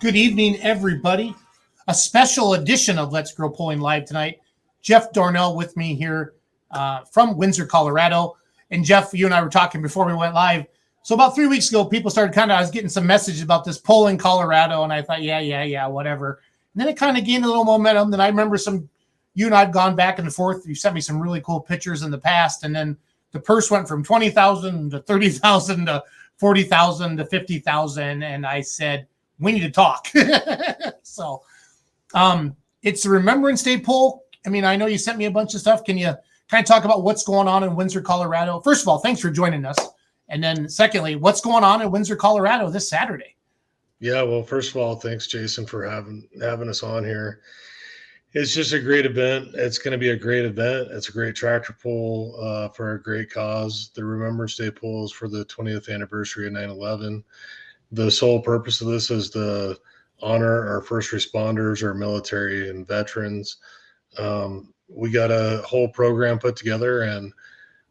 Good evening, everybody. A special edition of Let's Grow Pulling Live tonight. Jeff Darnell with me here from Windsor, Colorado. And Jeff, you and I were talking before we went live. So about 3 weeks ago, people started I was getting some messages about this pull in Colorado. And I thought, yeah, whatever. And then it kind of gained a little momentum. Then I remember you and I have gone back and forth. You sent me some really cool pictures in the past. And then the purse went from 20,000 to 30,000 to 40,000 to 50,000. And I said, we need to talk. So it's a Remembrance Day poll. I mean, I know you sent me a bunch of stuff. Can you kind of talk about what's going on in Windsor, Colorado? First of all, thanks for joining us. And then secondly, what's going on in Windsor, Colorado this Saturday? Yeah, well, first of all, thanks, Jason, for having us on here. It's just a great event. It's going to be a great event. It's a great tractor pull for a great cause. The Remembrance Day pull is for the 20th anniversary of 9/11. The sole purpose of this is to honor our first responders, our military and veterans. We got a whole program put together, and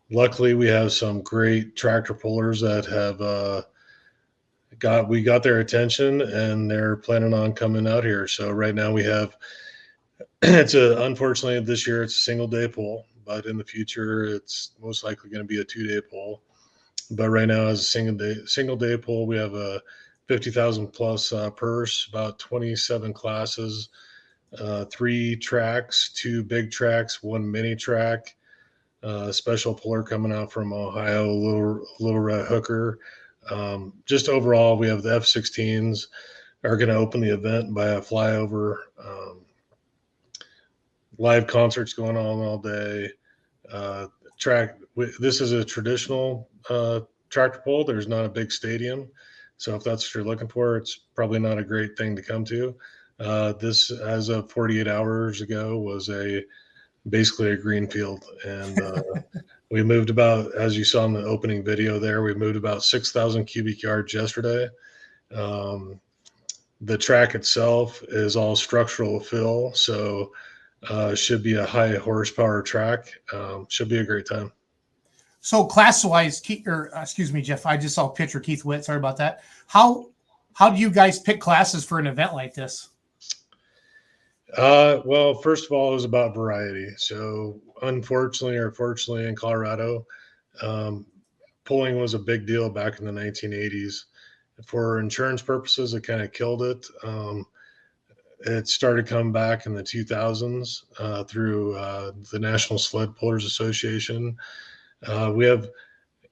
luckily we have some great tractor pullers that have we got their attention, and they're planning on coming out here. So right now we have unfortunately this year it's a single day pull, but in the future it's most likely going to be a 2-day pull. But right now, as a single day pull, we have a 50,000 plus purse, about 27 classes, 3 tracks, 2 big tracks, 1 mini track, special puller coming out from Ohio, little red hooker. Just overall, we have the F-16s are going to open the event by a flyover. Live concerts going on all day. This is a traditional tractor pull. There's not a big stadium, so if that's what you're looking for, it's probably not a great thing to come to. This, as of 48 hours ago, was basically a green field, and we moved about, as you saw in the opening video there, we moved about 6,000 cubic yards yesterday. The track itself is all structural fill, so should be a high horsepower track. Should be a great time. So class-wise, excuse me, Jeff, I just saw a picture, Keith Witt, sorry about that. How do you guys pick classes for an event like this? Well, first of all, it was about variety. So unfortunately or fortunately in Colorado, pulling was a big deal back in the 1980s. For insurance purposes, it kind of killed it. It started coming back in the 2000s through the National Sled Pullers Association. We have,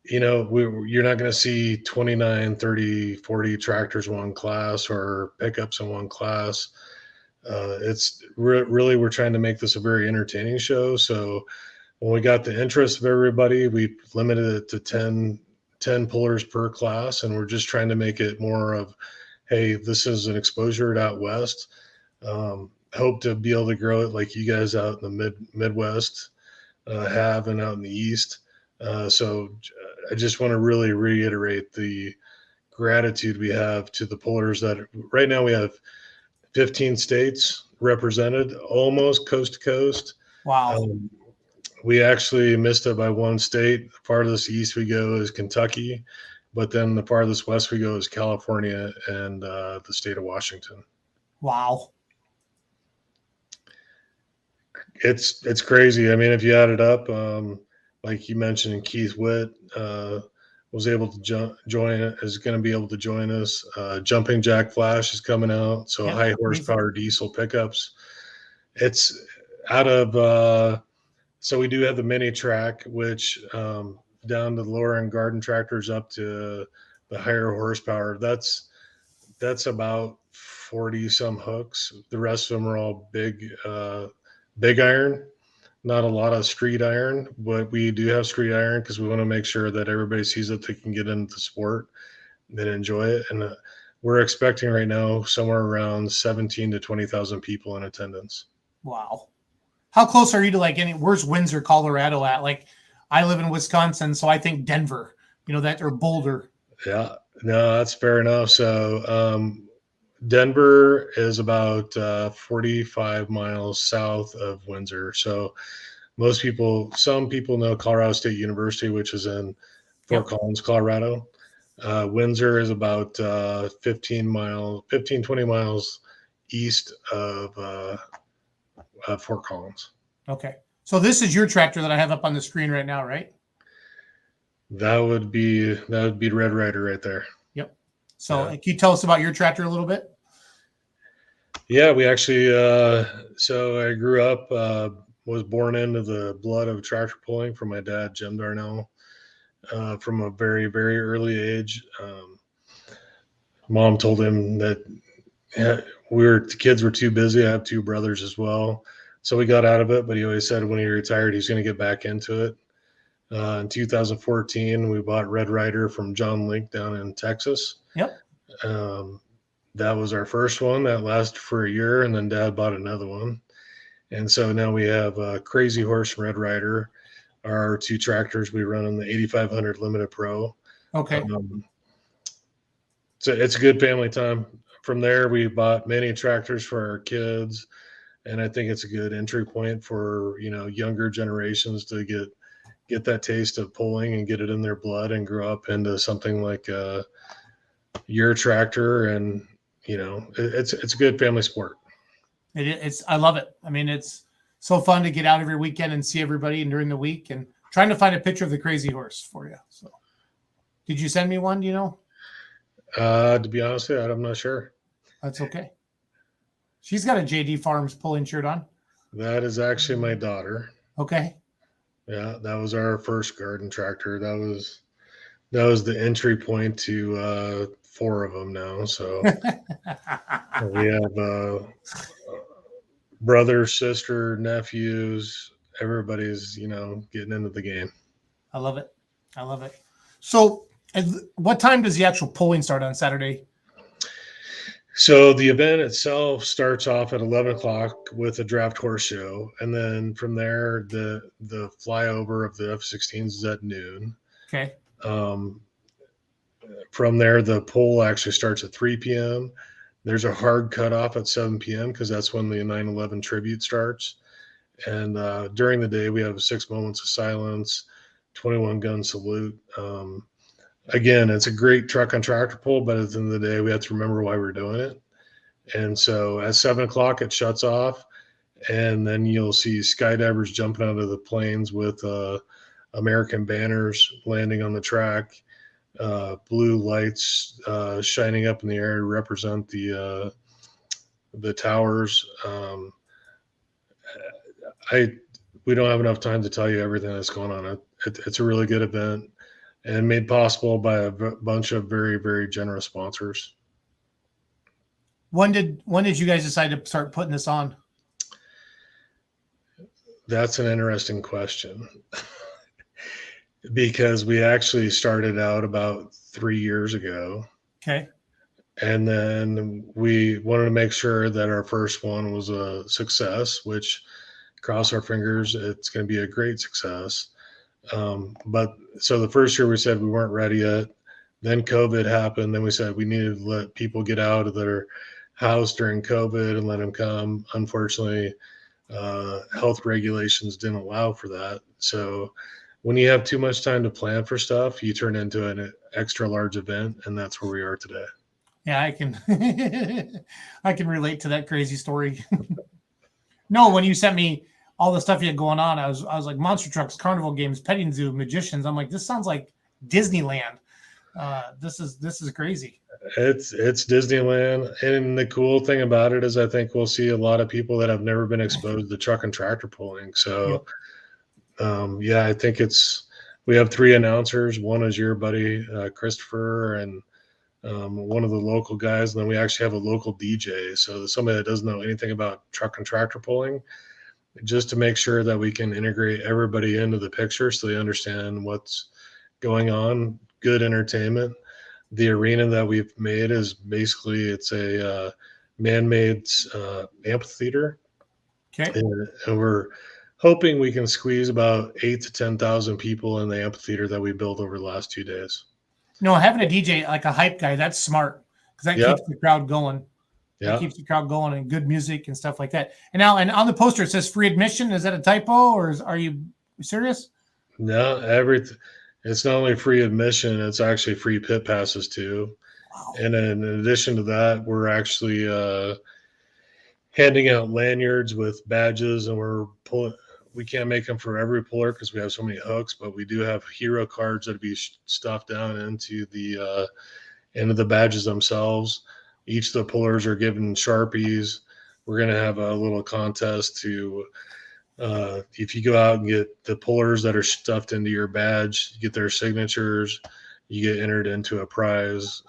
you're not going to see 29, 30, 40 tractors in one class or pickups in one class. It's really, we're trying to make this a very entertaining show. So when we got the interest of everybody, we limited it to 10 pullers per class. And we're just trying to make it more of, hey, this is an exposure out west. Hope to be able to grow it like you guys out in the Midwest have, and out in the East. So I just want to really reiterate the gratitude we have to the pullers that right now we have 15 states represented, almost coast to coast. Wow. We actually missed it by one state. The farthest east we go is Kentucky, but then the farthest west we go is California and the state of Washington. Wow. It's crazy. I mean, if you add it up, like you mentioned, Keith Witt was able to join. Is going to be able to join us. Jumping Jack Flash is coming out. So Yep. high horsepower diesel pickups. It's out of. So we do have the mini track, which down to the lower end garden tractors up to the higher horsepower. That's about 40 some hooks. The rest of them are all big iron. Not a lot of street iron, but we do have street iron because we want to make sure that everybody sees that they can get into the sport and enjoy it. And we're expecting right now somewhere around 17 to 20,000 people in attendance. Wow. How close are you to where's Windsor, Colorado at? Like, I live in Wisconsin, so I think Denver, or Boulder. Yeah, no, that's fair enough. So Denver is about 45 miles south of Windsor. So some people know Colorado State University, which is in Fort Collins, Colorado. Windsor is about 20 miles east of Fort Collins. Okay. So this is your tractor that I have up on the screen right now, right? That would be Red Rider right there. Yep. So Can you tell us about your tractor a little bit? Yeah, we actually, so I grew up, was born into the blood of tractor pulling from my dad, Jim Darnell, from a very, very early age. Mom told him that the kids were too busy. I have two brothers as well. So we got out of it, but he always said when he retired, he's going to get back into it. In 2014, we bought Red Rider from John Link down in Texas. Yep. That was our first one that lasted for a year, and then Dad bought another one. And so now we have Crazy Horse and Red Rider, our two tractors we run on the 8500 Limited Pro. Okay. So it's a good family time. From there, we bought many tractors for our kids, and I think it's a good entry point for younger generations to get that taste of pulling and get it in their blood and grow up into something like your tractor. And it's a good family sport. I love it. I mean, it's so fun to get out every weekend and see everybody and during the week, and trying to find a picture of the Crazy Horse for you. So did you send me one? Do you know? To be honest with you, I'm not sure. That's okay. She's got a JD Farms pulling shirt on. That is actually my daughter. Okay. Yeah, that was our first garden tractor. That was the entry point to 4 of them now. So we have brother, sister, nephews. Everybody's getting into the game. I love it. So what time does the actual pulling start on Saturday? So the event itself starts off at 11 o'clock with a draft horse show. And then from there, the flyover of the F-16s is at noon. Okay. From there, the pull actually starts at 3 p.m. There's a hard cutoff at 7 p.m. because that's when the 9/11 tribute starts. And during the day, we have 6 moments of silence, 21 gun salute. Again, it's a great truck on tractor pull, but at the end of the day, we have to remember why we're doing it. And so at 7 o'clock, it shuts off, and then you'll see skydivers jumping out of the planes with American banners landing on the track, blue lights shining up in the air to represent the towers. We don't have enough time to tell you everything that's going on. It's a really good event, and made possible by a bunch of very, very generous sponsors. When did you guys decide to start putting this on? That's an interesting question. Because we actually started out about 3 years ago. Okay. And then we wanted to make sure that our first one was a success, which, cross our fingers, it's going to be a great success. But so the first year we said we weren't ready yet. Then COVID happened. Then we said we needed to let people get out of their house during COVID and let them come. Unfortunately, health regulations didn't allow for that. So when you have too much time to plan for stuff, you turn into an extra large event, and that's where we are today. Yeah, I can I can relate to that crazy story. No, when you sent me all the stuff you had going on, I was like monster trucks, carnival games, petting zoo, magicians. I'm like, this sounds like Disneyland. This is crazy. It's Disneyland, and the cool thing about it is I think we'll see a lot of people that have never been exposed to truck and tractor pulling. So, yeah, I think we have 3 announcers. One is your buddy Christopher, and one of the local guys, and then we actually have a local DJ. So somebody that doesn't know anything about truck and tractor pulling, just to make sure that we can integrate everybody into the picture so they understand what's going on. Good entertainment. The arena that we've made is basically it's a man-made amphitheater. Okay. And we're hoping we can squeeze about 8 to 10,000 people in the amphitheater that we built over the last 2 days. No, having a DJ like a hype guy, that's smart because that keeps the crowd going. Yeah. That keeps the crowd going and good music and stuff like that. And now, and on the poster, it says free admission. Is that a typo or are you serious? No, it's not only free admission, it's actually free pit passes too. Wow. And then in addition to that, we're actually handing out lanyards with badges, and we can't make them for every puller because we have so many hooks, but we do have hero cards that be stuffed down into the badges themselves. Each of the pullers are given Sharpies. We're going to have a little contest to if you go out and get the pullers that are stuffed into your badge, you get their signatures, you get entered into a prize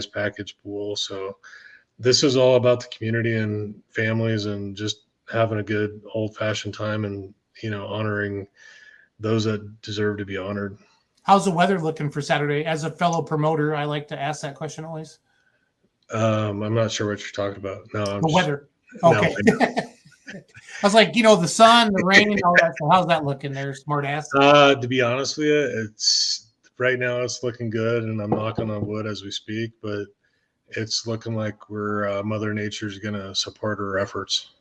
package pool. So this is all about the community and families and just having a good old fashioned time and, honoring those that deserve to be honored. How's the weather looking for Saturday? As a fellow promoter, I like to ask that question always. I'm not sure what you're talking about. No, weather. Okay. No, I was like, the sun, the rain, all that. So how's that looking there, smart ass? To be honest with you, right now it's looking good, and I'm knocking on wood as we speak, but it's looking like Mother Nature's going to support our efforts.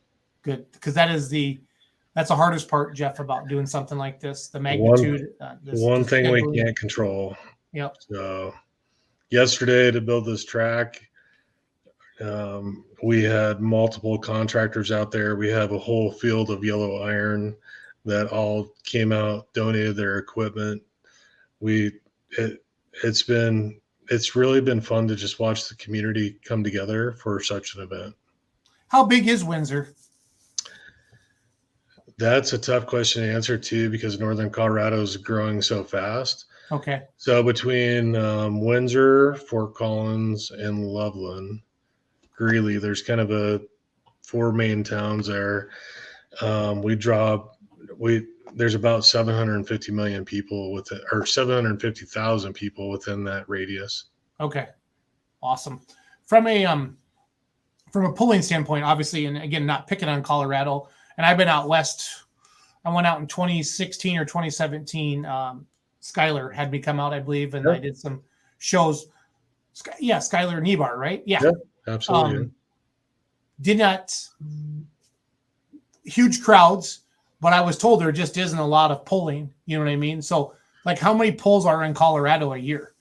Good, because that's the hardest part, Jeff, about doing something like this. The magnitude. One thing we can't control. Yep. So yesterday to build this track, we had multiple contractors out there. We have a whole field of yellow iron that all came out, donated their equipment. It's really been fun to just watch the community come together for such an event. How big is Windsor? That's a tough question to answer too, because Northern Colorado is growing so fast. Okay. So between Windsor, Fort Collins, and Loveland, Greeley, there's kind of 4 main towns there. There's about 750 million people or 750,000 people within that radius. Okay. Awesome. From a pulling standpoint, obviously, and again, not picking on Colorado, and I've been out west. I went out in 2016 or 2017. Skylar had me come out, I believe, and I did some shows. Yeah, Skylar Nebar, right? Yeah. Absolutely. Did not huge crowds, but I was told there just isn't a lot of pulling. You know what I mean? So, like, how many pulls are in Colorado a year?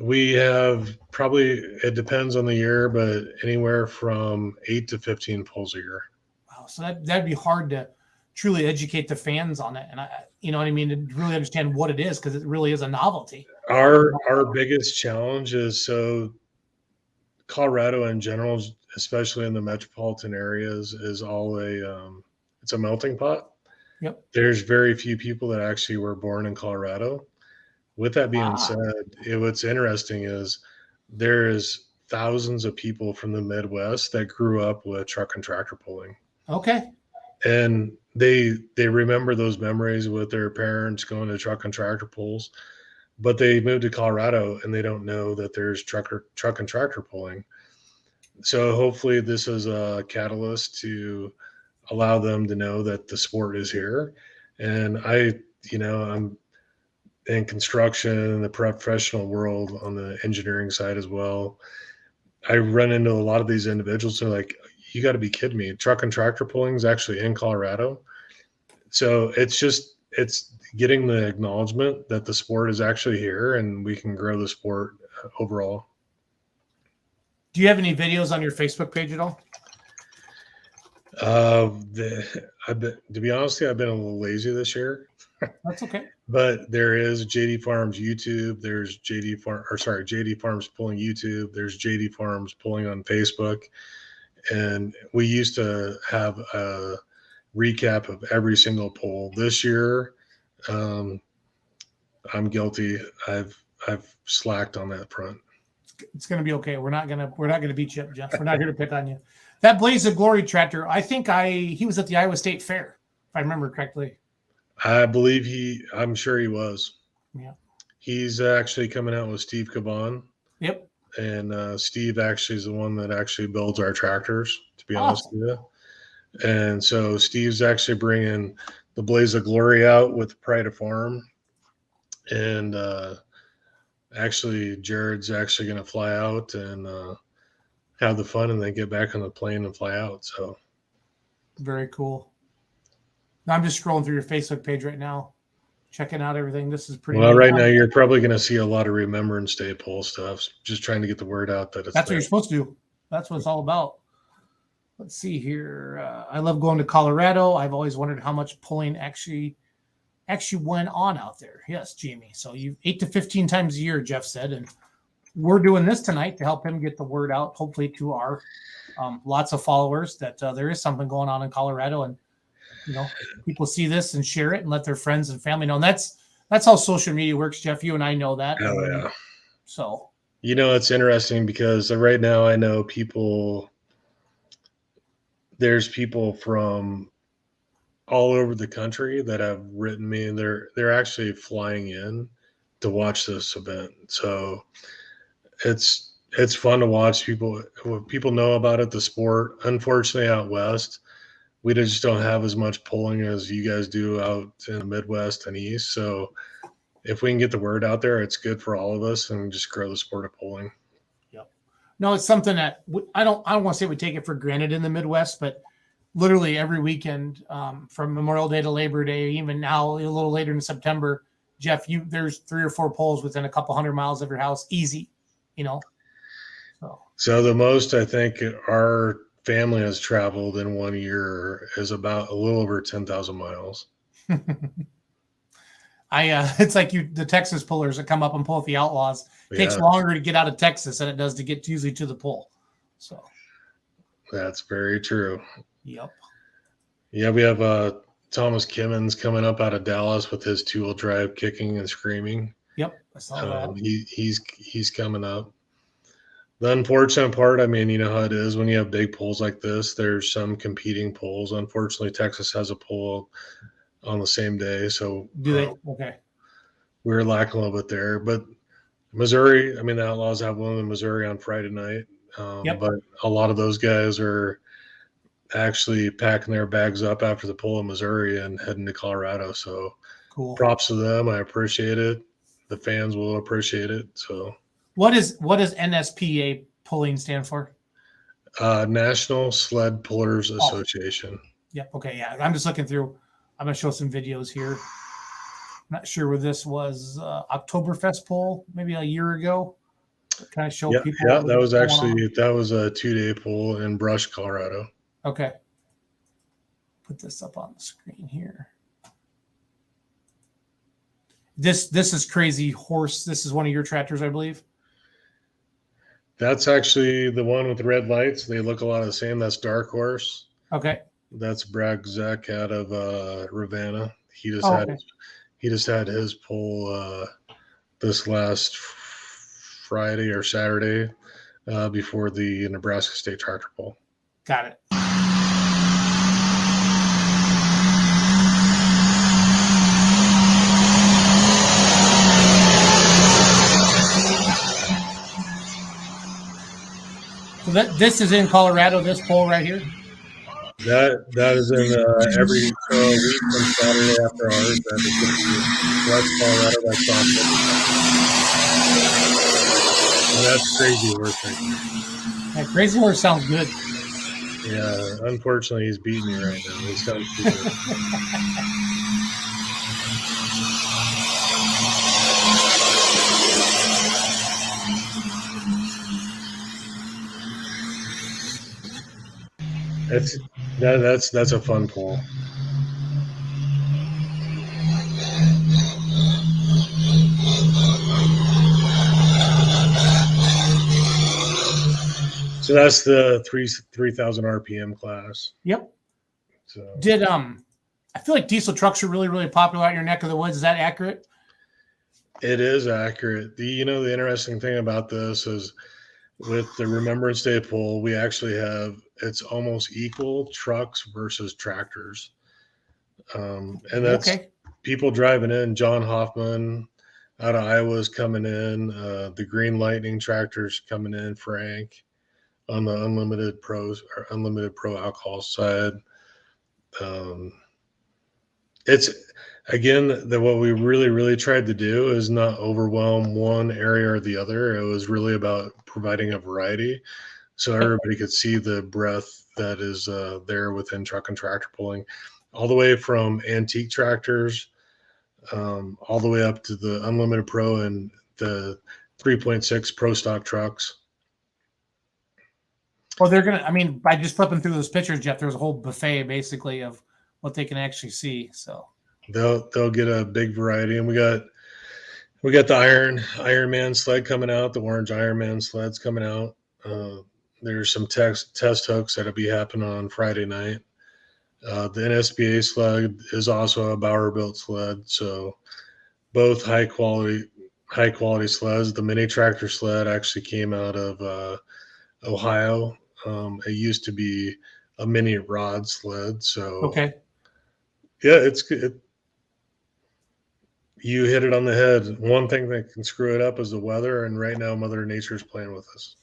We have it depends on the year, but anywhere from 8 to 15 pulls a year. Wow. So that'd be hard to truly educate the fans on it. And you know what I mean? To really understand what it is, because it really is a novelty. Our biggest challenge is Colorado in general, especially in the metropolitan areas, is all it's a melting pot. Yep. There's very few people that actually were born in Colorado. With that being said, what's interesting is there is thousands of people from the Midwest that grew up with truck and tractor pulling. Okay. And they remember those memories with their parents going to truck and tractor pulls. But they moved to Colorado and they don't know that there's truck and tractor pulling. So hopefully this is a catalyst to allow them to know that the sport is here. And I'm in construction and the professional world on the engineering side as well. I run into a lot of these individuals who are like, you got to be kidding me. Truck and tractor pulling is actually in Colorado. So it's getting the acknowledgement that the sport is actually here and we can grow the sport overall. Do you have any videos on your Facebook page at all? To be honest, I've been a little lazy this year. That's okay. But there is JD Farms YouTube. There's JD Farms pulling YouTube. There's JD Farms pulling on Facebook. And we used to have a recap of every single pull. This year, I'm guilty. I've slacked on that front. It's going to be okay. We're not gonna beat you up, Jeff. We're not going to pick on you. That Blaze of Glory tractor, I think he was at the Iowa State Fair, if I remember correctly. I believe I'm sure he was. Yeah. He's actually coming out with Steve Caban. Yep. And Steve actually is the one that actually builds our tractors, to be honest with you. And so Steve's actually bringing the Blaze of Glory out with Pride of Farm. And actually, Jared's actually going to fly out and have the fun and then get back on the plane and fly out. So very cool. I'm just scrolling through your Facebook page right now, checking out everything. This is pretty. Well, right now you're probably going to see a lot of Remembrance Day poll stuff. Just trying to get the word out that it's. That's what you're supposed to do. That's what it's all about. Let's see here. I love going to Colorado. I've always wondered how much pulling actually went on out there. Yes, Jamie. So 8 to 15 times a year, Jeff said, and we're doing this tonight to help him get the word out. Hopefully, to our lots of followers that there is something going on in Colorado, and people see this and share it and let their friends and family know. And that's how social media works, Jeff. You and I know that. Oh, yeah. So, it's interesting because right now I know there's people from all over the country that have written me, and they're actually flying in to watch this event. So it's fun to watch people know about it, the sport. Unfortunately, out west, we just don't have as much pulling as you guys do out in the Midwest and East. So if we can get the word out there, it's good for all of us and just grow the sport of pulling. Yep. No, it's something that I don't want to say we take it for granted in the Midwest, but literally every weekend from Memorial Day to Labor Day, even now a little later in September, Jeff, there's 3 or 4 pulls within a couple hundred miles of your house. Easy, So the most I think our family has traveled in 1 year is about a little over 10,000 miles. It's like the Texas pullers that come up and pull at the Outlaws. It takes longer to get out of Texas than it does to get usually to the pull. So that's very true. Yep. Yeah, we have Thomas Kimmons coming up out of Dallas with his 2-wheel drive kicking and screaming. Yep, I saw that. He's coming up. The unfortunate part, you know how it is when you have big pulls like this. There's some competing pulls. Unfortunately, Texas has a pull on the same day, so do they? Okay. We're lacking a little bit there, but Missouri. The Outlaws have one in Missouri on Friday night, but a lot of those guys are actually packing their bags up after the pull in Missouri and heading to Colorado. So cool. Props to them. I appreciate it. The fans will appreciate it. So what does NSPA pulling stand for? National Sled Pullers Association. Yep. Okay. Yeah. I'm just looking through. I'm going to show some videos here. I'm not sure where this was. Oktoberfest pull maybe a year ago. Kind of show people. Yeah, that was a 2-day pull in Brush, Colorado. Okay. Put this up on the screen here. This is Crazy Horse. This is one of your tractors, I believe. That's actually the one with the red lights. They look a lot of the same. That's Dark Horse. Okay. That's Brad Zek out of Ravenna. He just had his pull this last Friday or Saturday before the Nebraska State Tractor Pull. Got it. So this is in Colorado, this pole right here? That is in every so a week on Saturday after ours. That is going to be West Colorado. That's October 2nd. And that's Crazy Horse right there. That Crazy Horse sounds good. Yeah, unfortunately, he's beating me right now. He sounds too good. That's a fun pull. So that's the 3,000 RPM class. Yep. So Did I feel like diesel trucks are really, really popular out in your neck of the woods. Is that accurate? it is accurate. The interesting thing about this is with the Remembrance Day pull, we actually have it's almost equal trucks versus tractors. And that's Okay. people driving in. John Hoffman out of Iowa is coming in. The Green Lightning tractors coming in. Frank on the Unlimited Pros or Unlimited Pro alcohol side. It's again that what we really tried to do is not overwhelm one area or the other. It was really about providing a variety, so everybody could see the breadth that is there within truck and tractor pulling, all the way from antique tractors, all the way up to the Unlimited Pro and the 3.6 Pro stock trucks. Well, I mean, by just flipping through those pictures, Jeff, there's a whole buffet basically of what they can actually see. So they'll get a big variety, and we got the Iron Man sled coming out, the orange Iron Man sleds coming out. There's some test hooks that'll be happening on Friday night. The NSBA sled is also a Bauer built sled, so both high quality sleds. The mini tractor sled actually came out of Ohio. It used to be a mini rod sled, so okay. Yeah, it's good. You hit it on the head. One thing that can screw it up is the weather, and right now Mother Nature's playing with us.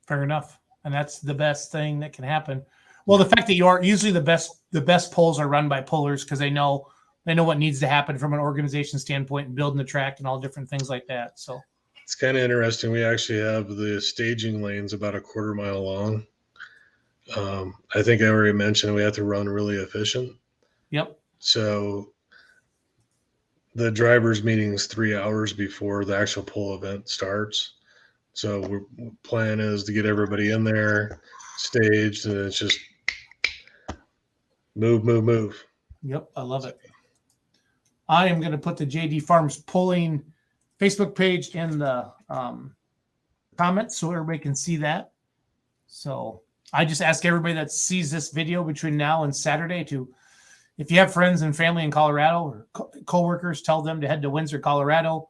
Fair enough. And that's the best thing that can happen. Well, the fact that you are usually the best polls are run by pullers because they know what needs to happen from an organization standpoint and building the track and all different things like that. So it's kind of interesting. We actually have the staging lanes about a quarter mile long. I think I already mentioned we have to run really efficient. Yep. So the drivers' meeting's 3 hours before the actual pull event starts. So plan is to get everybody in there, staged, and it's just move. Yep, I love it. I am going to put the JD Farms pulling Facebook page in the comments so everybody can see that. So I just ask everybody that sees this video between now and Saturday to, if you have friends and family in Colorado or coworkers, tell them to head to Windsor, Colorado.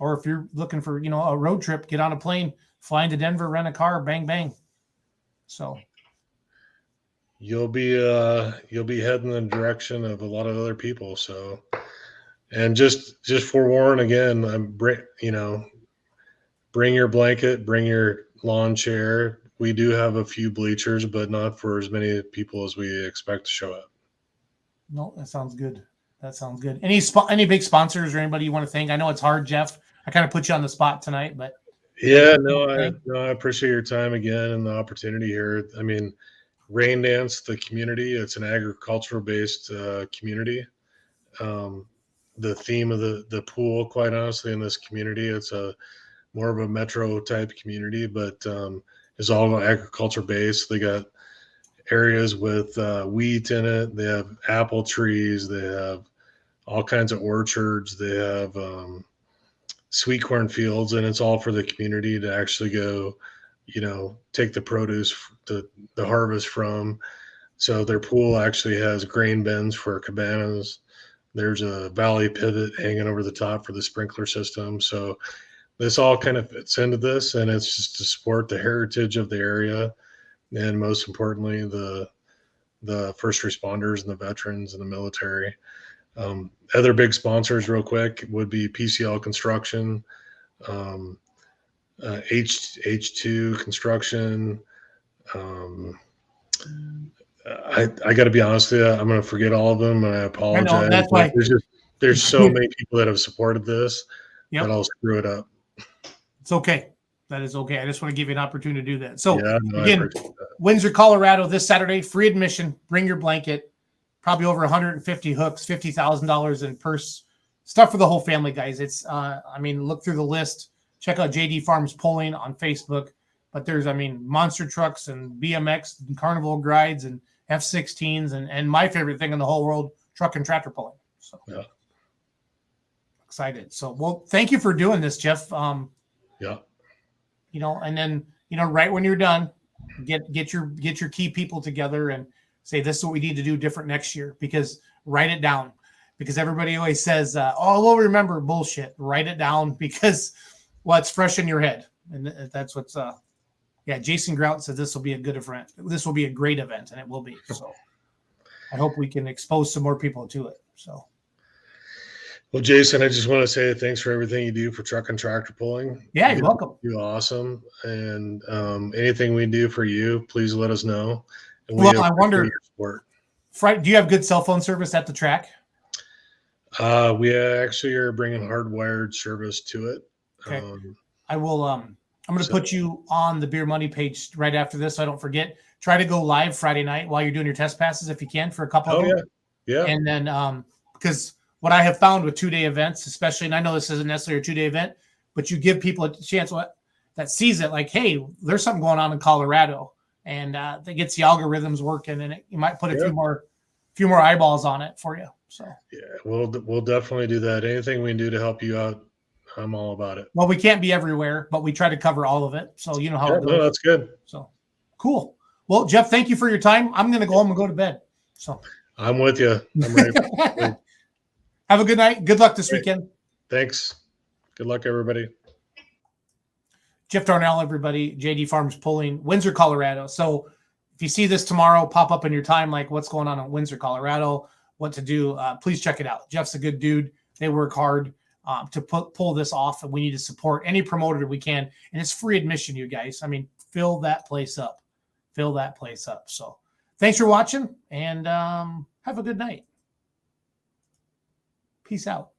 Or if you're looking for, a road trip, get on a plane, fly into Denver, rent a car, bang, bang. So you'll be heading in the direction of a lot of other people. So, and just forewarn again, bring your blanket, bring your lawn chair. We do have a few bleachers, but not for as many people as we expect to show up. No, that sounds good. Any big sponsors or anybody you want to thank? I know it's hard, Jeff. I kind of put you on the spot tonight, but yeah, I appreciate your time again and the opportunity here. I mean, Rain Dance, the community, it's an agricultural based community. The theme of the pool, quite honestly, in this community, it's more of a metro type community, but it's all agriculture based. They got areas with wheat in it. They have apple trees. They have all kinds of orchards. They have sweet corn fields, and it's all for the community to actually go, take the produce, the harvest from. So their pool actually has grain bins for cabanas. There's a valley pivot hanging over the top for the sprinkler system. So this all kind of fits into this, and it's just to support the heritage of the area, and most importantly, the first responders and the veterans and the military. Other big sponsors, real quick, would be PCL Construction, H2 Construction, I got to be honest with you. I'm going to forget all of them, and I I apologize. know that's why. There's so many people that have supported this that Yep, I'll screw it up. it's okay. That is okay. I just want to give you an opportunity to do that. So Yeah, no, I again, appreciate that. Windsor, Colorado, this Saturday, free admission. Bring your blanket. Probably over 150 hooks, $50,000 in purse stuff for the whole family, guys. It's I mean, look through the list. Check out JD Farms Polling on Facebook. But there's, I mean, monster trucks and BMX and carnival rides and F-16s and my favorite thing in the whole world, truck and tractor pulling. So Yeah. Excited. So, well, thank you for doing this, Jeff. Yeah. You know, and then, you know, right when you're done, get your key people together and say, this is what we need to do different next year, because write it down, because everybody always says, oh, we'll remember. Bullshit. Write it down, because, well, it's fresh in your head. And that's what's, yeah, Jason Grout said this will be a good event. This will be a great event, and it will be. So I hope we can expose some more people to it. So. Well, Jason, I just want to say thanks for everything you do for truck and tractor pulling. Yeah, you're welcome. You're awesome. And anything we do for you, please let us know. And well, I wonder, your support. Do you have good cell phone service at the track? We actually are bringing hardwired service to it. Okay. I will. I'm going to put you on the Beer Money page right after this, so I don't forget. Try to go live Friday night while you're doing your test passes if you can for a couple of them. Yeah. And then because what I have found with 2-day events, especially, and I know this isn't necessarily a 2-day event, but you give people a chance that sees it, like, hey, there's something going on in Colorado, and that gets the algorithms working, and you might put a few more eyeballs on it for you. So yeah, we'll definitely do that. Anything we can do to help you out, I'm all about it. Well, we can't be everywhere, but we try to cover all of it. So you know how it goes. No, that's good. So cool. Well, Jeff, thank you for your time. I'm going to go home and go to bed. So I'm with you. I'm ready. Have a good night. Good luck this weekend. Thanks. Good luck, everybody. Jeff Darnell, everybody. JD Farms Pulling, Windsor, Colorado. So if you see this tomorrow pop up in your time, like what's going on in Windsor, Colorado, what to do, please check it out. Jeff's a good dude. They work hard to pull this off, and we need to support any promoter we can. And it's free admission, you guys. I mean, fill that place up. Fill that place up. So thanks for watching, and have a good night. Peace out.